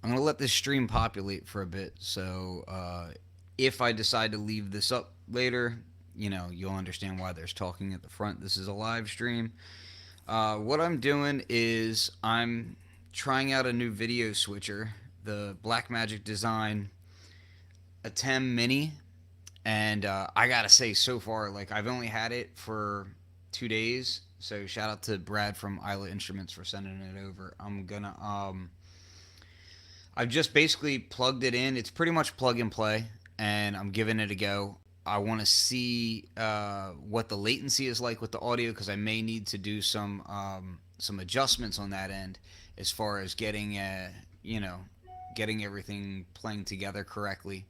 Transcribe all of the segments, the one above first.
I'm gonna let this stream populate for a bit. So if I decide to leave this up later, you'll understand why there's talking at the front. This is a live stream. What I'm doing is I'm trying out a new video switcher, the Blackmagic Design ATEM Mini, and I gotta say, so far, like I've only had it for 2 days. So shout out to Brad from Isla Instruments for sending it over. I've just basically plugged it in. It's pretty much plug and play, and I'm giving it a go. I want to see what the latency is like with the audio because I may need to do some adjustments on that end as far as you know getting everything playing together correctly.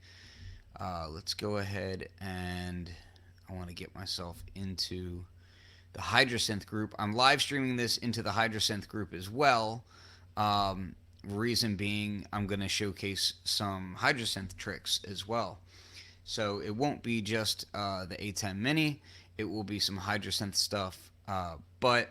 Let's go ahead and I want to get myself into the Hydrasynth group. I'm live streaming this into the Hydrasynth group as well. Reason being, I'm going to showcase some Hydrasynth tricks as well. So it won't be just the ATEM Mini. It will be some Hydrasynth stuff. But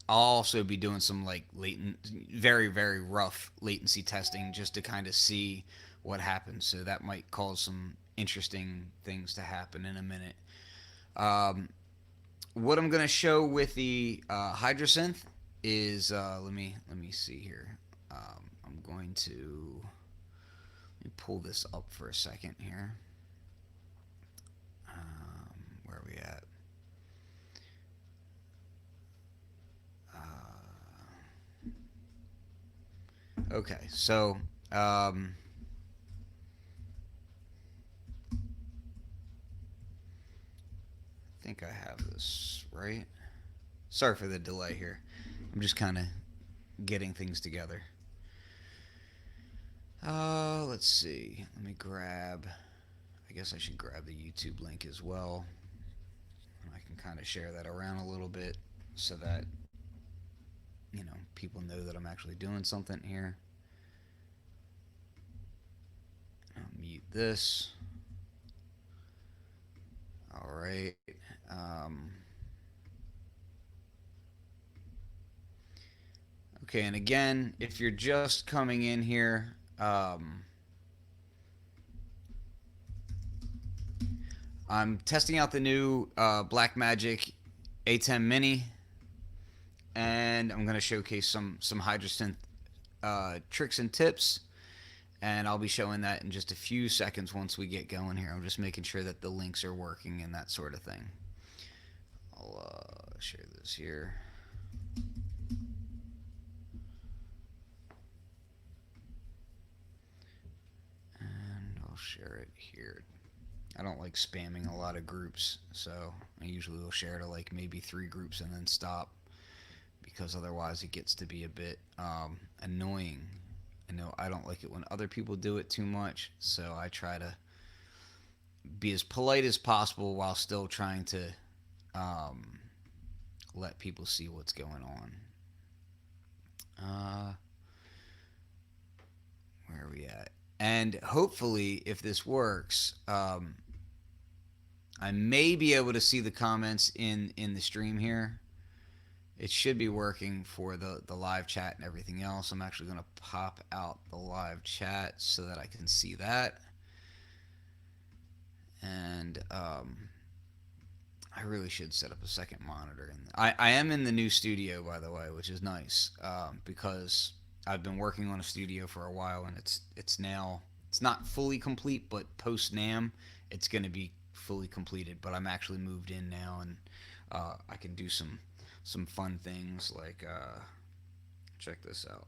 I'll also be doing some like very, very rough latency testing just to kind of see what happens. So that might cause some interesting things to happen in a minute. Um, what I'm gonna show with the Hydrasynth is let me see here. I'm going to let me pull this up for a second here. Where are we at? Okay, so I think I have this right. Sorry for the delay here. I'm just kind of getting things together. Let's see. Let me grab. I guess I should grab the YouTube link as well. I can kind of share that around a little bit so that people know that I'm actually doing something here. I'll mute this. All right. Okay, and again, if you're just coming in here, I'm testing out the new Blackmagic ATEM Mini, and I'm going to showcase some Hydrasynth tricks and tips, and I'll be showing that in just a few seconds once we get going here. I'm just making sure that the links are working and that sort of thing. I'll share this here. And I'll share it here. I don't like spamming a lot of groups, so I usually will share to like maybe 3 groups and then stop because otherwise it gets to be a bit annoying. I know I don't like it when other people do it too much, so I try to be as polite as possible while still trying to um, let people see what's going on. Where are we at? And hopefully, if this works, I may be able to see the comments in the stream here. It should be working for the live chat and everything else. I'm actually going to pop out the live chat so that I can see that. And I really should set up a second monitor. And I am in the new studio, by the way, which is nice because I've been working on a studio for a while, and it's not fully complete, but post NAM, it's going to be fully completed. But I'm actually moved in now, and I can do some fun things like check this out.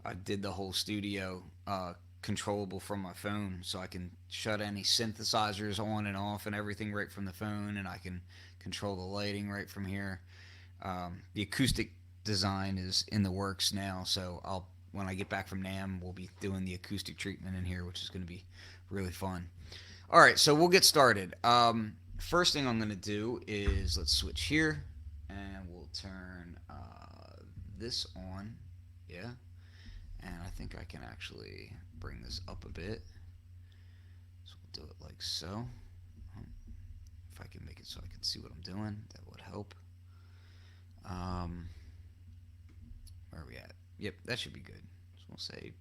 I did the whole studio controllable from my phone, so I can shut any synthesizers on and off and everything right from the phone, and I can control the lighting right from here. The acoustic design is in the works now, so I'll when I get back from NAM, we'll be doing the acoustic treatment in here, which is going to be really fun. All right, so we'll get started. First thing I'm going to do is let's switch here, and we'll turn this on. Yeah, and I think I can actually bring this up a bit. So we'll do it like so. If I can make it so I can see what I'm doing, that would help. Where are we at? Yep, that should be good. So we'll say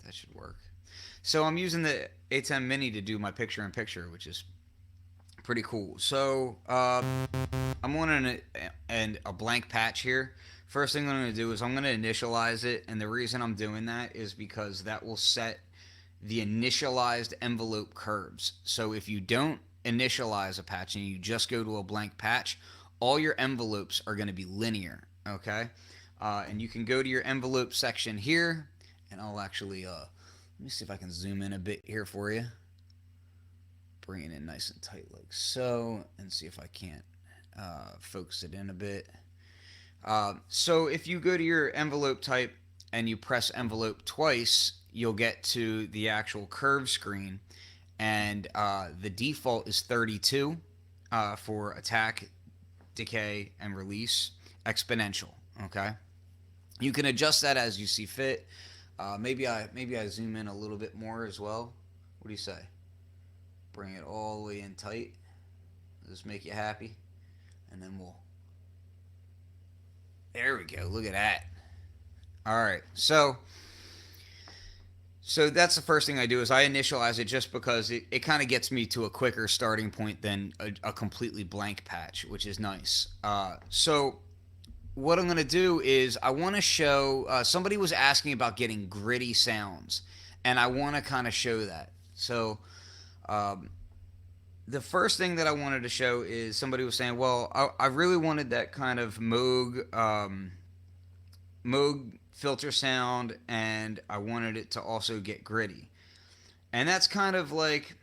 That should work. So I'm using the ATEM Mini to do my picture-in-picture, which is pretty cool. So I'm on a blank patch here. First thing I'm going to do is I'm going to initialize it, and the reason I'm doing that is because that will set the initialized envelope curves. So if you don't initialize a patch and you just go to a blank patch, all your envelopes are going to be linear, okay? And you can go to your envelope section here, and I'll actually, let me see if I can zoom in a bit here for you. Bring it in nice and tight like so, and see if I can't focus it in a bit. So if you go to your envelope type and you press envelope twice, you'll get to the actual curve screen, and the default is 32 for attack, decay, and release exponential. Okay, you can adjust that as you see fit. Maybe I zoom in a little bit more as well. What do you say? Bring it all the way in tight. Does this make you happy? And then we'll. There we go. Look at that. All right. So that's the first thing I do is I initialize it just because it kind of gets me to a quicker starting point than a completely blank patch, which is nice. So what I'm going to do is I want to show somebody was asking about getting gritty sounds, and I want to kind of show that. So the first thing that I wanted to show is somebody was saying, well, I really wanted that kind of Moog filter sound, and I wanted it to also get gritty. And that's kind of like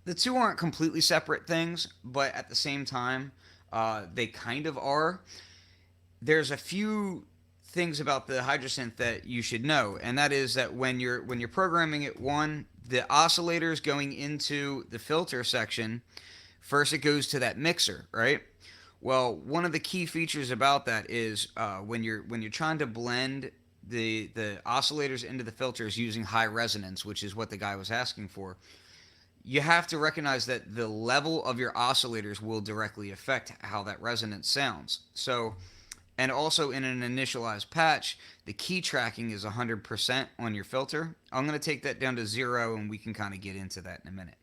the two aren't completely separate things, but at the same time, they kind of are. There's a few things about the Hydrasynth that you should know, and that is that when you're programming it, one, the oscillators going into the filter section, first it goes to that mixer, right? Well, one of the key features about that is when you're trying to blend the oscillators into the filters using high resonance, which is what the guy was asking for. You have to recognize that the level of your oscillators will directly affect how that resonance sounds. So, and also in an initialized patch, the key tracking is 100% on your filter. I'm going to take that down to 0, and we can kind of get into that in a minute.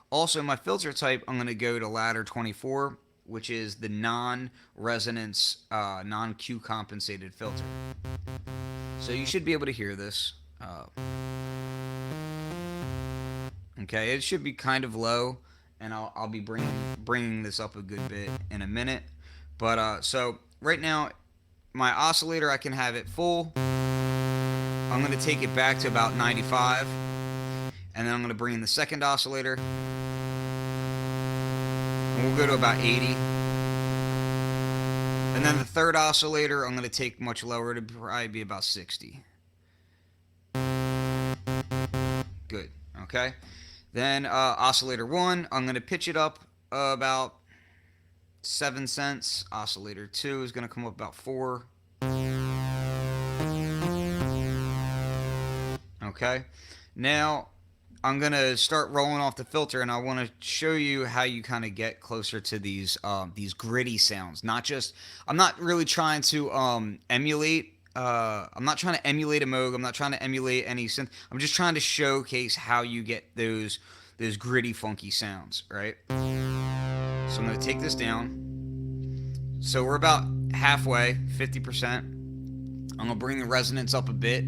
Also, my filter type, I'm going to go to ladder 24, which is the non-resonance, non-Q compensated filter. So you should be able to hear this. Okay, it should be kind of low, and I'll be bringing this up a good bit in a minute. But so right now, my oscillator, I can have it full. I'm going to take it back to about 95, and then I'm going to bring in the second oscillator, and we'll go to about 80. And then the third oscillator, I'm going to take much lower to probably be about 60. Good, okay? Then oscillator 1, I'm going to pitch it up about 7 cents. Oscillator 2 is going to come up about 4. Okay, now I'm going to start rolling off the filter, and I want to show you how you kind of get closer to these gritty sounds. I'm not really trying to emulate. I'm not trying to emulate a Moog. I'm not trying to emulate any synth. I'm just trying to showcase how you get those gritty, funky sounds, right? So I'm going to take this down. So we're about halfway, 50%. I'm going to bring the resonance up a bit.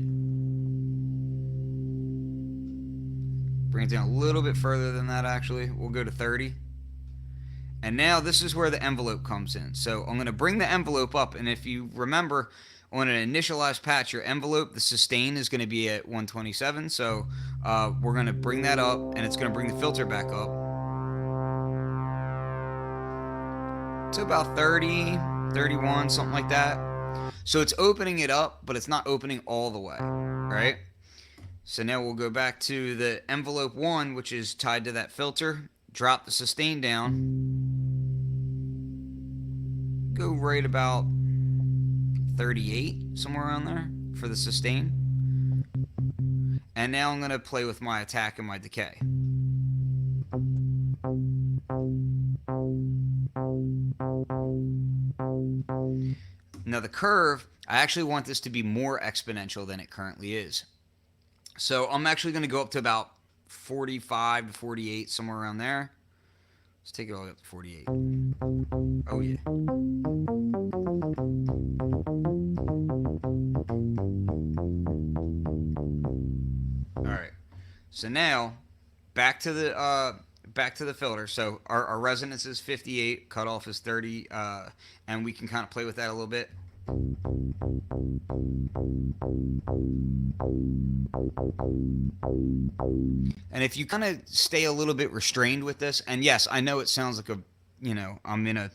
Bring it down a little bit further than that, actually. We'll go to 30. And now this is where the envelope comes in. So I'm going to bring the envelope up, and if you remember, on an initialized patch, your envelope, the sustain is going to be at 127. So we're going to bring that up, and it's going to bring the filter back up to about 30, 31, something like that. So it's opening it up, but it's not opening all the way, right? So now we'll go back to the envelope 1, which is tied to that filter. Drop the sustain down. Go right about 38, somewhere around there for the sustain. And now I'm going to play with my attack and my decay. Now the curve, I actually want this to be more exponential than it currently is. So I'm actually going to go up to about 45 to 48, somewhere around there. Let's take it all the way up to 48. Oh, yeah. All right. So now back to the filter. So our resonance is 58, cutoff is 30, and we can kind of play with that a little bit. And if you kind of stay a little bit restrained with this, and yes, I know it sounds like I'm in a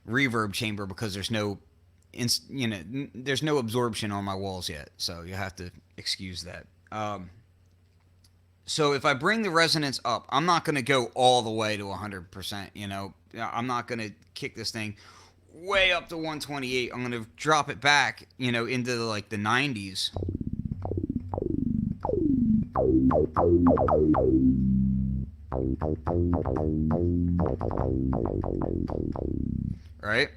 reverb chamber because there's no absorption on my walls yet, so you have to excuse that. So if I bring the resonance up, I'm not going to go all the way to 100%. I'm not going to kick this thing way up to 128. I'm going to drop it back, into like the 90s. Right?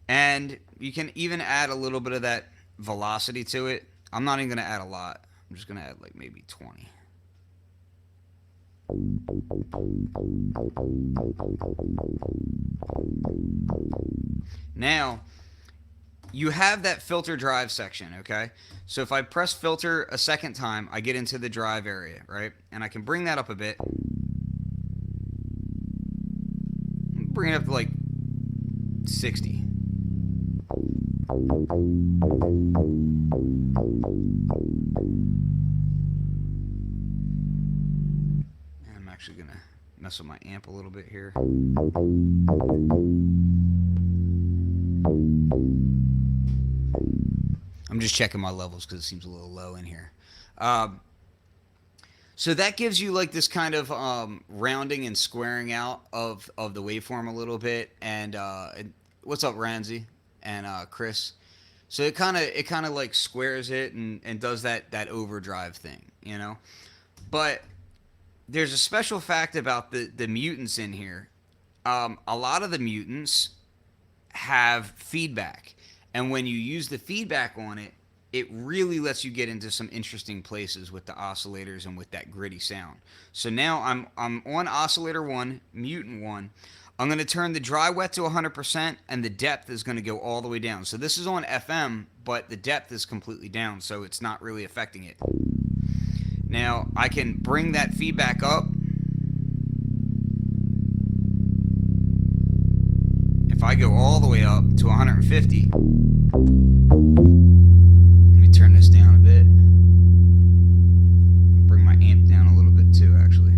And you can even add a little bit of that velocity to it. I'm not even going to add a lot. I'm just going to add like maybe 20. Now, you have that filter drive section, okay? So if I press filter a second time, I get into the drive area, right? And I can bring that up a bit. Bring it up to like 60. I'm actually going to mess with my amp a little bit here. I'm just checking my levels because it seems a little low in here. So that gives you like this kind of rounding and squaring out of the waveform a little bit. And what's up, Ranzi and Chris? So it kind of like squares it and does that overdrive thing, But there's a special fact about the mutants in here. A lot of the mutants have feedback, and when you use the feedback on it, it really lets you get into some interesting places with the oscillators and with that gritty sound. So now I'm on oscillator 1, mutant 1. I'm going to turn the dry wet to 100%, and the depth is going to go all the way down. So this is on FM, but the depth is completely down, so it's not really affecting it. Now I can bring that feedback up. If I go all the way up to 150, let me turn this down a bit. I'll bring my amp down a little bit too, actually.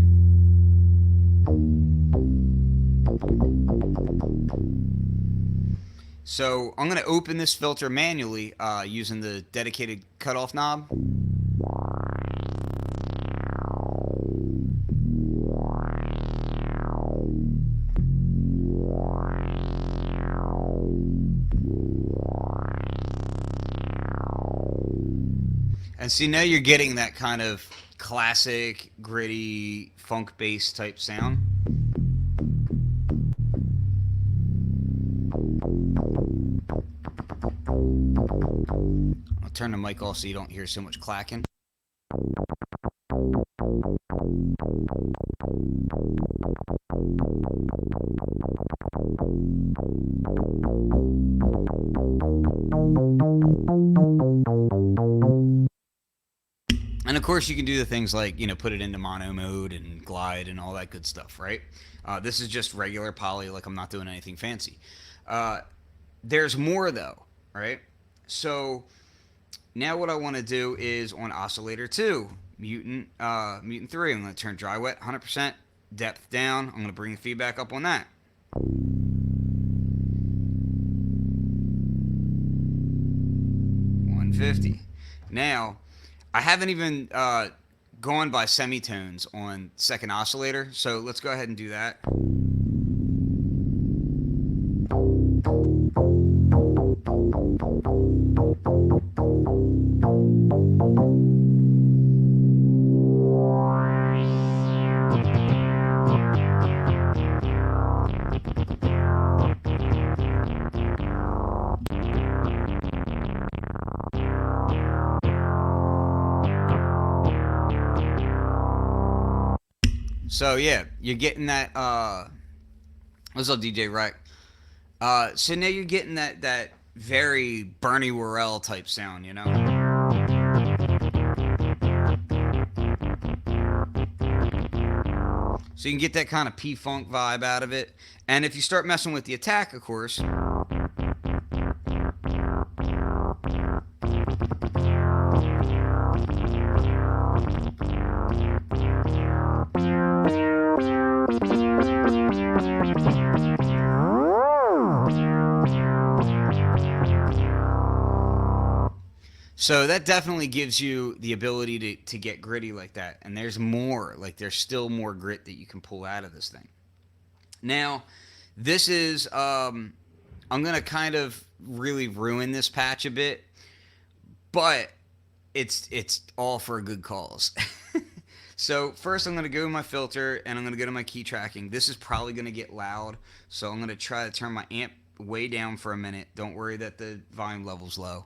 So I'm going to open this filter manually using the dedicated cutoff knob. And see, now you're getting that kind of classic, gritty, funk bass type sound. I'll turn the mic off so you don't hear so much clacking. And of course you can do the things like, put it into mono mode and glide and all that good stuff, right? This is just regular poly, like I'm not doing anything fancy. There's more though, right? So now what I want to do is on oscillator 2, mutant 3, I'm going to turn dry wet 100%, depth down. I'm going to bring the feedback up on that. $150. Now, I haven't even gone by semitones on second oscillator, so let's go ahead and do that. So yeah, you're getting that. What's up, DJ Rec? So now you're getting that very Bernie Worrell type sound, you know. So you can get that kind of P Funk vibe out of it. And if you start messing with the attack, of course, so that definitely gives you the ability to get gritty like that. And there's more, like there's still more grit that you can pull out of this thing. Now, this is, I'm going to kind of really ruin this patch a bit, but it's all for a good cause. So first I'm going to go to my filter and I'm going to go to my key tracking. This is probably going to get loud, so I'm going to try to turn my amp way down for a minute. Don't worry that the volume level's low.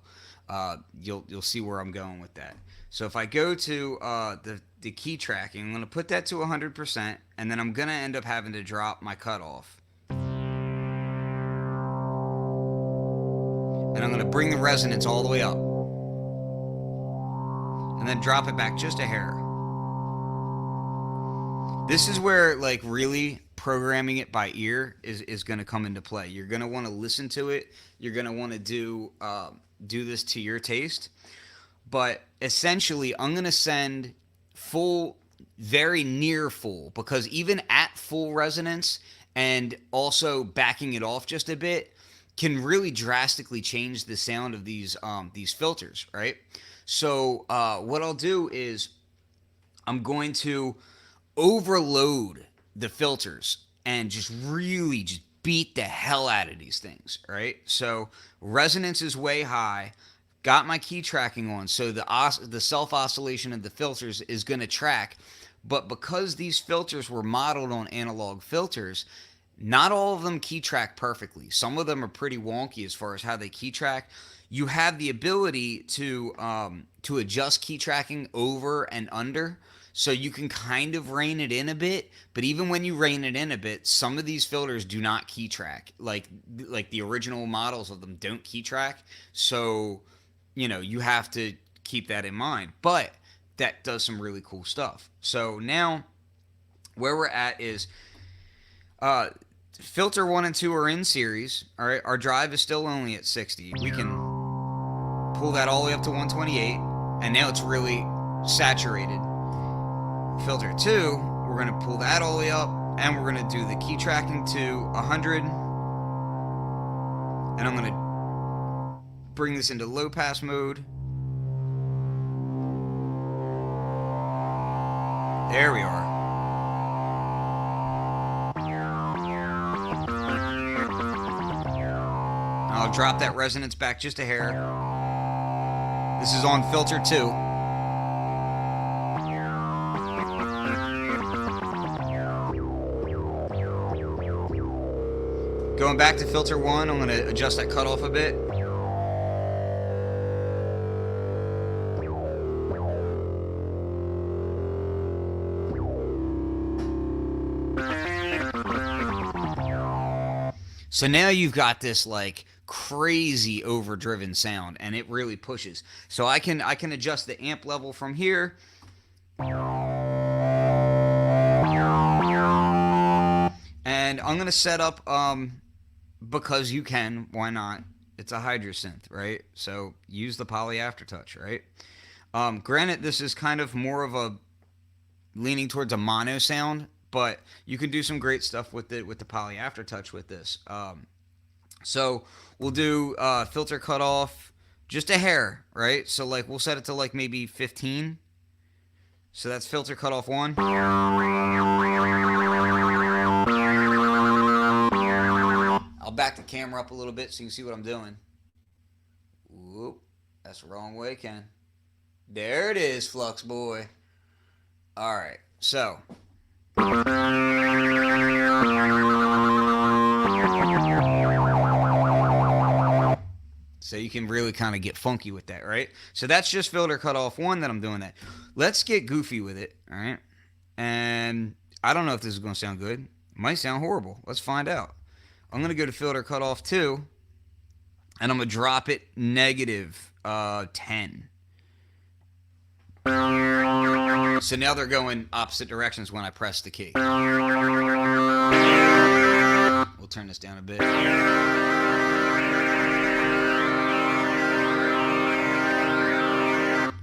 You'll see where I'm going with that. So if I go to the key tracking, I'm going to put that to 100%, and then I'm going to end up having to drop my cutoff. And I'm going to bring the resonance all the way up. And then drop it back just a hair. This is where, like, really programming it by ear is going to come into play. You're going to want to listen to it. You're going to want to do this to your taste. But essentially, I'm going to send full, very near full, because even at full resonance and also backing it off just a bit can really drastically change the sound of these filters, right? So what I'll do is I'm going to overload the filters and just really just beat the hell out of these things, right? So resonance is way high. Got my key tracking on, so the self oscillation of the filters is going to track. But because these filters were modeled on analog filters, not all of them key track perfectly. Some of them are pretty wonky as far as how they key track. You have the ability to adjust key tracking over and under, so you can kind of rein it in a bit. But even when you rein it in a bit, some of these filters do not key track. Like the original models of them don't key track. So you have to keep that in mind. But that does some really cool stuff. So now where we're at is filter 1 and 2 are in series. All right, our drive is still only at 60. We can pull that all the way up to 128, and now it's really saturated. Filter 2, we're going to pull that all the way up, and we're going to do the key tracking to 100. And I'm going to bring this into low pass mode. There we are. I'll drop that resonance back just a hair. This is on filter 2. Going back to filter 1, I'm going to adjust that cutoff a bit. So now you've got this like crazy overdriven sound, and it really pushes. So I can adjust the amp level from here. And I'm going to set up, because you can, why not? It's a Hydrasynth, right? So use the poly aftertouch, right? Granted, this is kind of more of a leaning towards a mono sound, but you can do some great stuff with it with the poly aftertouch with this. So we'll do filter cutoff just a hair, right? So like we'll set it to like maybe 15. So that's filter cutoff 1. I'll back the camera up a little bit so you can see what I'm doing. Whoop, that's the wrong way, Ken. There it is, Flux Boy. All right, so. So you can really kind of get funky with that, right? So that's just filter cutoff 1 that I'm doing that. Let's get goofy with it, all right? And I don't know if this is going to sound good. It might sound horrible. Let's find out. I'm going to go to filter cutoff 2, and I'm going to drop it negative 10. So now they're going opposite directions when I press the key. We'll turn this down a bit.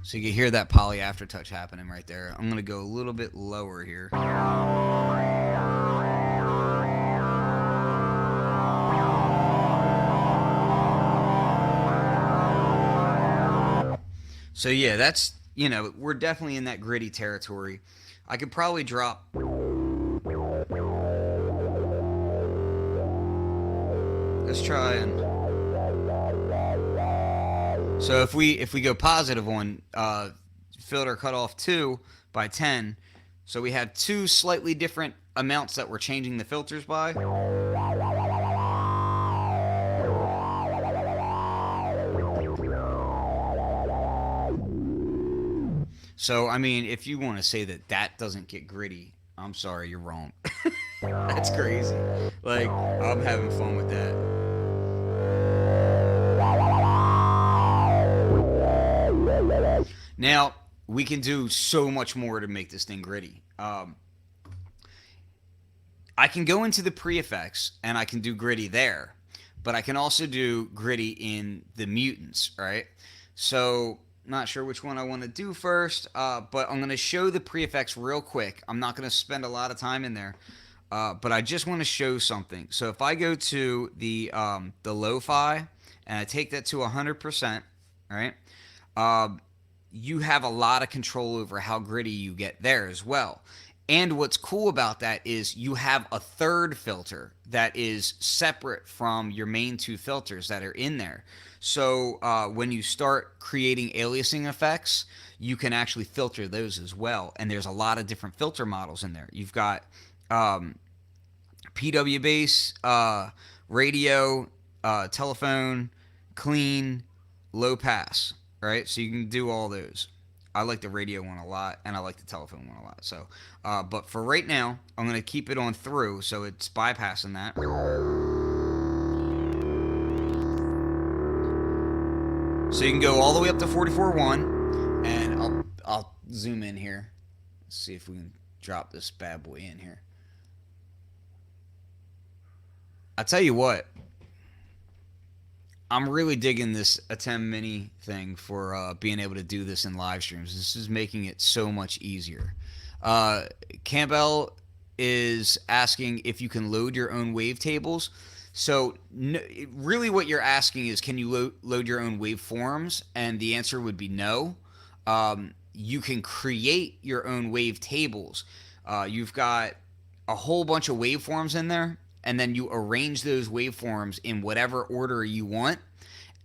So you can hear that poly aftertouch happening right there. I'm going to go a little bit lower here. So yeah, that's, you know, we're definitely in that gritty territory. I could probably drop... Let's try and... So if we go positive on filter cutoff 2 by 10, so we have two slightly different amounts that we're changing the filters by. So, I mean, if you want to say that that doesn't get gritty, I'm sorry, you're wrong. That's crazy. Like, I'm having fun with that. Now, we can do so much more to make this thing gritty. I can go into the pre-effects, and I can do gritty there. But I can also do gritty in the mutants, right? So... Not sure which one I want to do first, but I'm going to show the pre-effects real quick. I'm not going to spend a lot of time in there, but I just want to show something. So if I go to the lo-fi and I take that to 100%, right, you have a lot of control over how gritty you get there as well. And what's cool about that is you have a third filter that is separate from your main two filters that are in there. So when you start creating aliasing effects, you can actually filter those as well. And there's a lot of different filter models in there. You've got PW bass, radio, telephone, clean, low pass, right? So you can do all those. I like the radio one a lot, and I like the telephone one a lot. So, but for right now, I'm going to keep it on through, so it's bypassing that. So you can go all the way up to 44.1, and I'll zoom in here. Let's see if we can drop this bad boy in here. I tell you what, I'm really digging this ATEM Mini thing for being able to do this in live streams. This is making it so much easier. Campbell is asking if you can load your own wavetables. So really what you're asking is, can you load your own waveforms? And the answer would be no. You can create your own wavetables. You've got a whole bunch of waveforms in there, and then you arrange those waveforms in whatever order you want,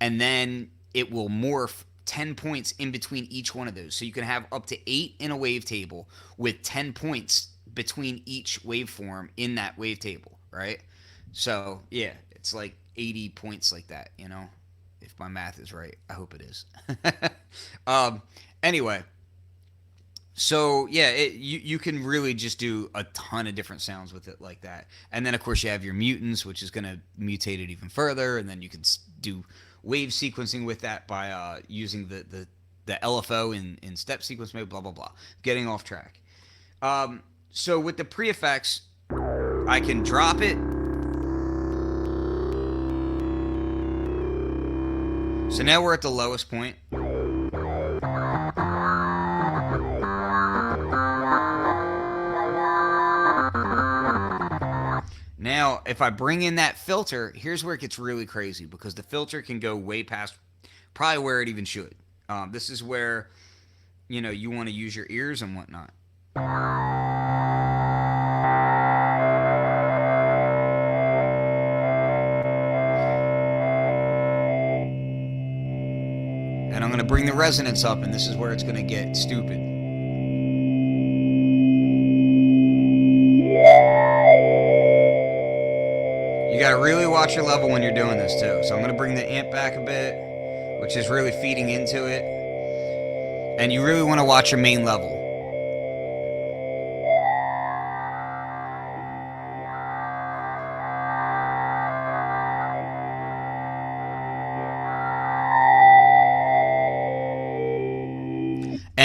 and then it will morph 10 points in between each one of those. So you can have up to 8 in a wavetable with 10 points between each waveform in that wavetable, right? So, yeah, it's like 80 points like that, you know, if my math is right. I hope it is. Anyway, so, yeah, you can really just do a ton of different sounds with it like that. And then, of course, you have your mutants, which is going to mutate it even further. And then you can do wave sequencing with that by using the LFO in step sequence mode, blah, blah, blah. Getting off track. So with the pre-effects, I can drop it. So now we're at the lowest point. Now, if I bring in that filter, here's where it gets really crazy, because the filter can go way past probably where it even should. This is where, you know, you want to use your ears and whatnot. And I'm going to bring the resonance up, and this is where it's going to get stupid. You got to really watch your level when you're doing this too. So I'm going to bring the amp back a bit, which is really feeding into it. And you really want to watch your main level.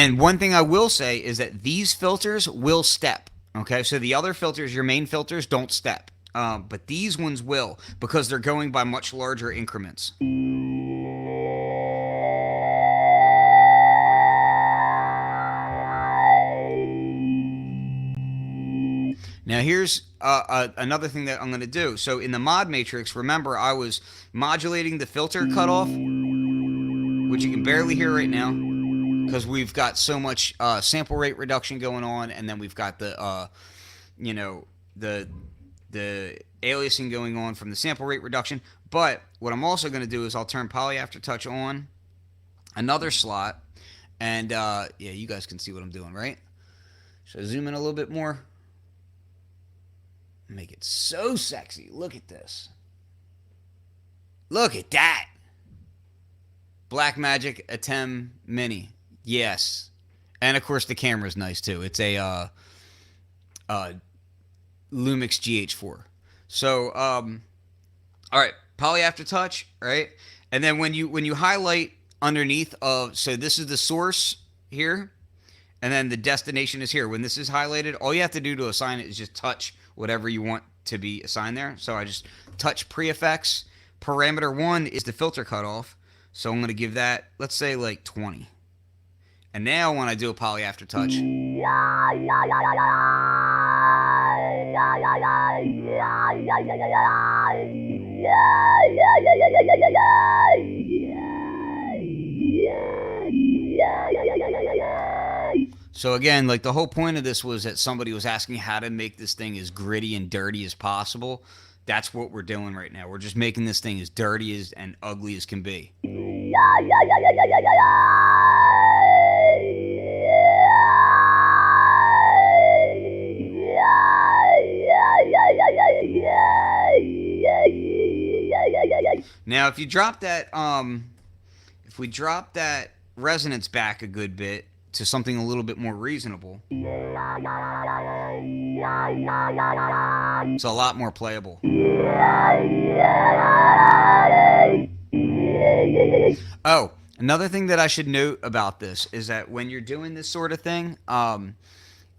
And one thing I will say is that these filters will step. Okay, so the other filters, your main filters, don't step. But these ones will, because they're going by much larger increments. Now here's another thing that I'm going to do. So in the mod matrix, remember I was modulating the filter cutoff, which you can barely hear right now because we've got so much sample rate reduction going on, and then we've got the you know the the aliasing going on from the sample rate reduction. But what I'm also going to do is I'll turn poly aftertouch on another slot, and yeah, you guys can see what I'm doing, right? Should I zoom in a little bit more? Make it so sexy. Look at this. Look at that. Blackmagic ATEM Mini. Yes. And of course the camera's nice too. It's a Lumix GH4. So all right, poly aftertouch, right? And then when you highlight underneath of, so this is the source here, and then the destination is here. When this is highlighted, all you have to do to assign it is just touch whatever you want to be assigned there. So I just touch pre-effects. Parameter 1 is the filter cutoff. So I'm going to give that, let's say, like 20. And now when I do a poly aftertouch, so again, like the whole point of this was that somebody was asking how to make this thing as gritty and dirty as possible. That's what we're doing right now. We're just making this thing as dirty as and ugly as can be. Now, if you drop that, if we drop that resonance back a good bit to something a little bit more reasonable, it's a lot more playable. Oh, another thing that I should note about this is that when you're doing this sort of thing,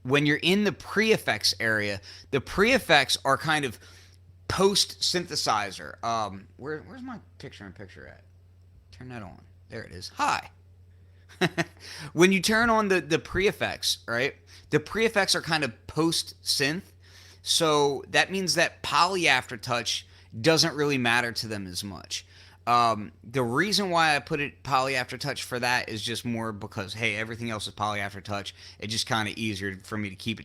when you're in the pre-effects area, the pre-effects are kind of post-synthesizer. Where's my picture-in-picture at? Turn that on. There it is. Hi. When you turn on the pre-effects, right? The pre-effects are kind of post-synth. So that means that poly aftertouch doesn't really matter to them as much. The reason why I put it poly aftertouch for that is just more because, hey, everything else is poly aftertouch. It's just kind of easier for me to keep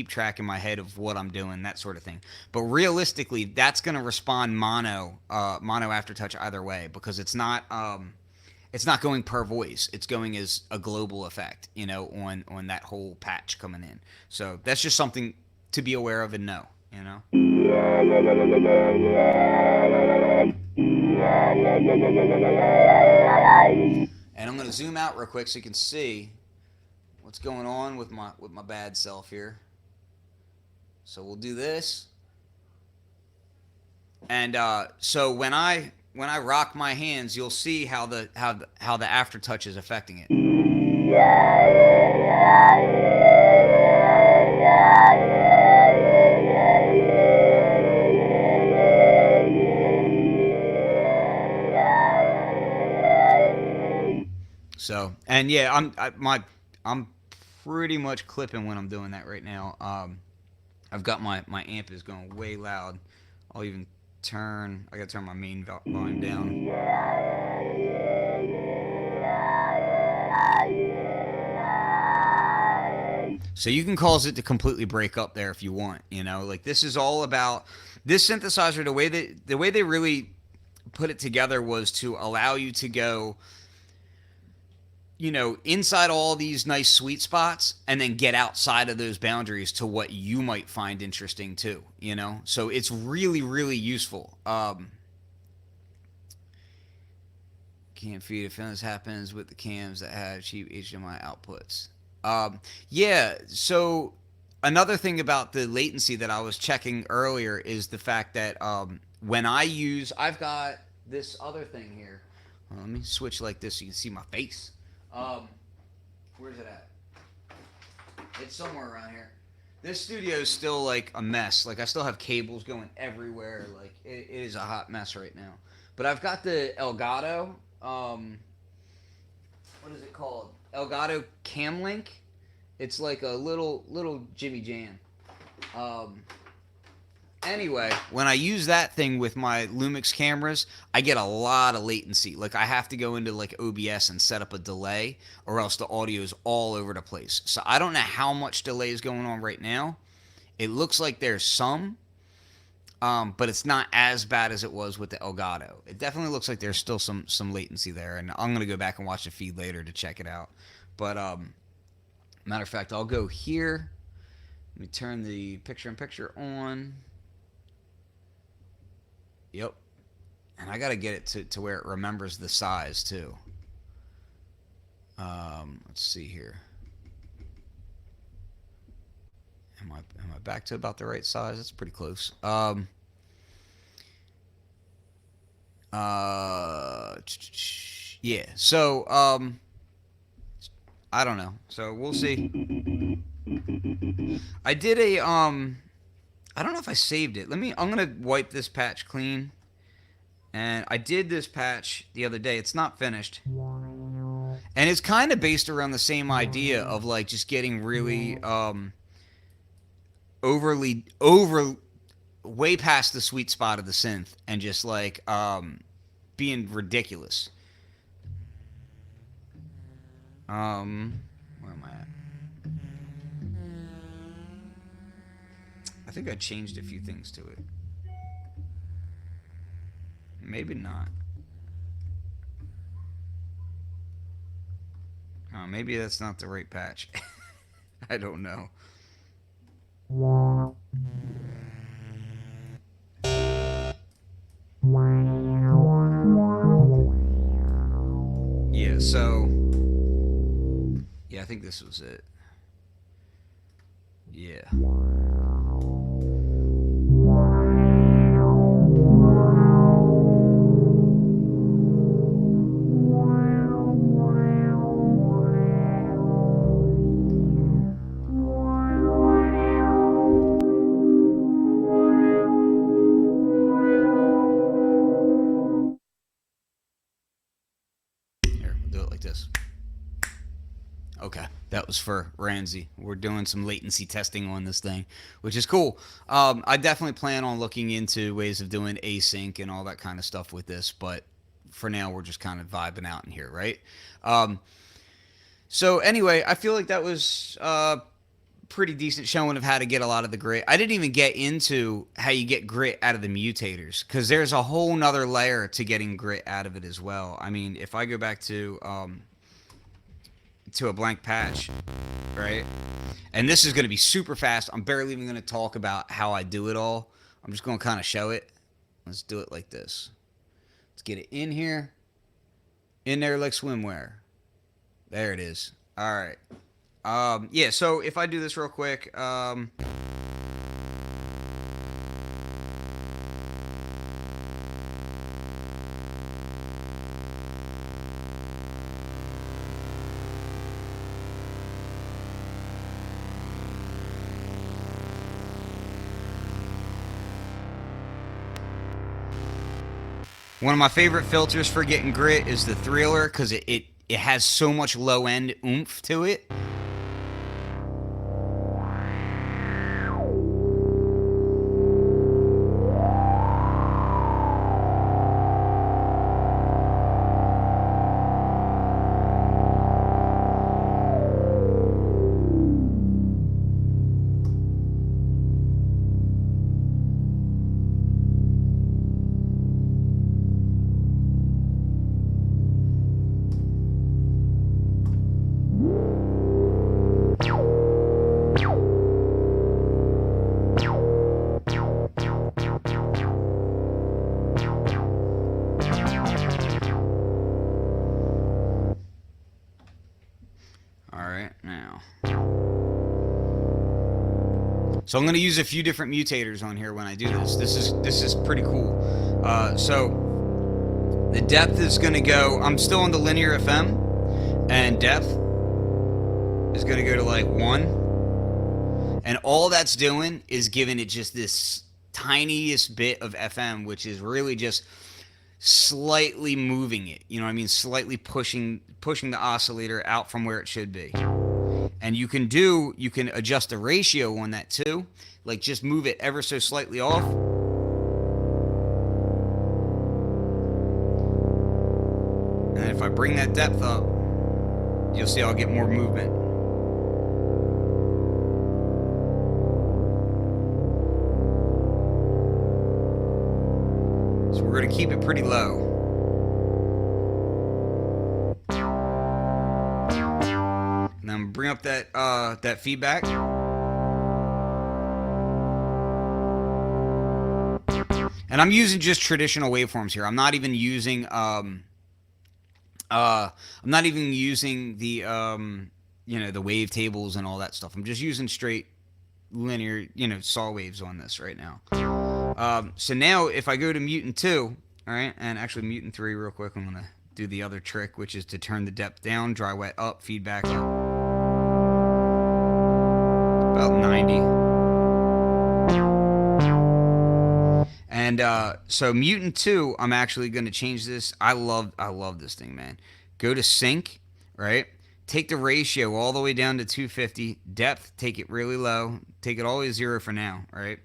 track in my head of what I'm doing, that sort of thing. But realistically, that's going to respond mono aftertouch either way, because it's not going per voice. It's going as a global effect, on that whole patch coming in. So that's just something to be aware of and know, And I'm going to zoom out real quick so you can see what's going on with my bad self here. So we'll do this. And so when I rock my hands, you'll see how the aftertouch is affecting it. So, and yeah, I'm pretty much clipping when I'm doing that right now. I've got my amp is going way loud. I'll even I gotta turn my main volume down. So you can cause it to completely break up there if you want, like this is all about this synthesizer. The way they really put it together was to allow you to go, inside all these nice sweet spots and then get outside of those boundaries to what you might find interesting too, So it's really, really useful. Can't feed if this happens with the cams that have cheap HDMI outputs. Yeah, so another thing about the latency that I was checking earlier is the fact that when I've got this other thing here. Well, let me switch like this so you can see my face. Where's it at? It's somewhere around here. This studio is still like a mess. Like I still have cables going everywhere. Like it is a hot mess right now. But I've got the Elgato. What is it called? Elgato Cam Link. It's like a little Jimmy Jam. Um, Anyway, when I use that thing with my Lumix cameras, I get a lot of latency. Like I have to go into like OBS and set up a delay, or else the audio is all over the place. So I don't know how much delay is going on right now. It looks like there's some, but it's not as bad as it was with the Elgato. It definitely looks like there's still some latency there, and I'm gonna go back and watch the feed later to check it out. But matter of fact, I'll go here. Let me turn the picture-in-picture on. Yep. And I got to get it to where it remembers the size, too. Let's see here. Am I back to about the right size? It's pretty close. Yeah. So, I don't know. So, we'll see. I did a, I don't know if I saved it. I'm going to wipe this patch clean. And I did this patch the other day. It's not finished. And it's kind of based around the same idea of like just getting really way past the sweet spot of the synth and just like being ridiculous. Where am I at? I think I changed a few things to it. Maybe not. Oh, maybe that's not the right patch. I don't know. Yeah, so... Yeah, I think this was it. Yeah. Okay, that was for Ramsey. We're doing some latency testing on this thing, which is cool. I definitely plan on looking into ways of doing async and all that kind of stuff with this, but for now we're just kind of vibing out in here, right? So anyway, I feel like that was pretty decent showing of how to get a lot of the grit. I didn't even get into how you get grit out of the mutators, because there's a whole nother layer to getting grit out of it as well. I mean, if I go back to a blank patch, right? And this is going to be super fast. I'm barely even going to talk about how I do it all. I'm just going to kind of show it. Let's do it like this. Let's get it in here. In there like swimwear. There it is. All right. Yeah, so if I do this real quick, one of my favorite filters for getting grit is the Thriller, because it has so much low end oomph to it. So I'm going to use a few different mutators on here when I do this. This is pretty cool. So the depth is going to go... I'm still on the linear FM and depth. is going to go to like 1. And all that's doing is giving it just this tiniest bit of FM, which is really just slightly moving it. You know what I mean? Slightly pushing the oscillator out from where it should be. And you can adjust the ratio on that too. Like just move it ever so slightly off. And if I bring that depth up, you'll see I'll get more movement. So we're going to keep it pretty low. And then bring up that feedback. And I'm using just traditional waveforms here. I'm not even using the the wave tables and all that stuff. I'm just using straight linear, saw waves on this right now. So now if I go to Mutant 2, all right, and actually Mutant 3 real quick, I'm going to do the other trick, which is to turn the depth down, dry wet up, feedback up. About 90. And so Mutant 2, I'm actually going to change this. I love this thing, man. Go to sync, right? Take the ratio all the way down to 250. Depth, take it really low. Take it all the way to 0 for now, right?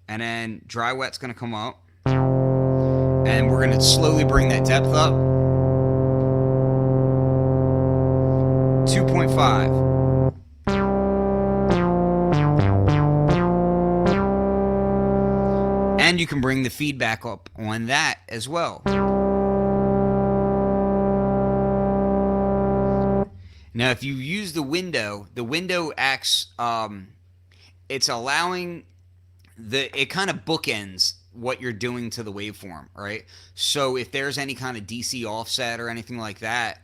And then dry wet's going to come up. And we're going to slowly bring that depth up. 2.5. And you can bring the feedback up on that as well. Now, if you use the window acts, it's allowing it kind of bookends what you're doing to the waveform, right? So if there's any kind of DC offset or anything like that,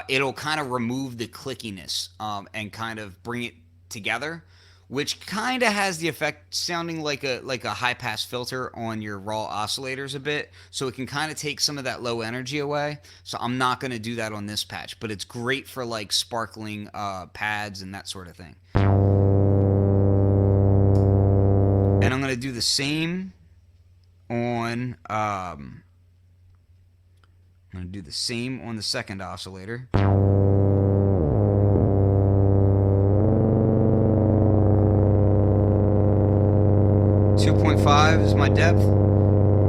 it'll kind of remove the clickiness and kind of bring it together, which kind of has the effect sounding like a high pass filter on your raw oscillators a bit. So it can kind of take some of that low energy away. So I'm not going to do that on this patch, but it's great for like sparkling pads and that sort of thing. And I'm going to do the same on I'm going to do the same on the second oscillator. 2.5 is my depth.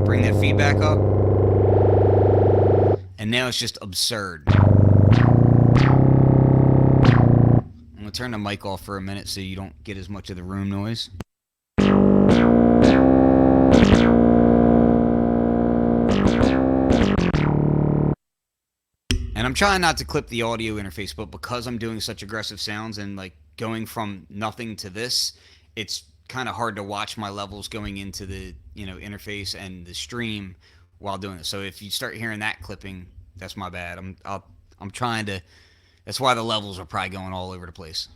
Bring that feedback up. And now it's just absurd. I'm going to turn the mic off for a minute so you don't get as much of the room noise. And I'm trying not to clip the audio interface, but because I'm doing such aggressive sounds and like going from nothing to this, it's kind of hard to watch my levels going into the interface and the stream while doing it. So if you start hearing that clipping, that's my bad. I'm trying to. That's why the levels are probably going all over the place.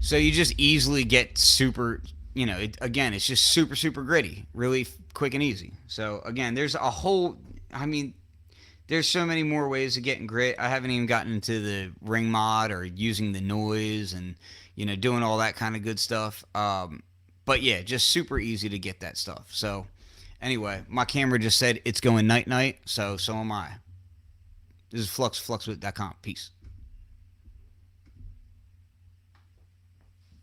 So you just easily get super, again, it's just super, super gritty, really quick and easy. So again, there's there's so many more ways of getting grit. I haven't even gotten into the ring mod or using the noise and, doing all that kind of good stuff. But yeah, just super easy to get that stuff. So anyway, my camera just said it's going night-night, so am I. This is Flux, fluxwith.com. Peace.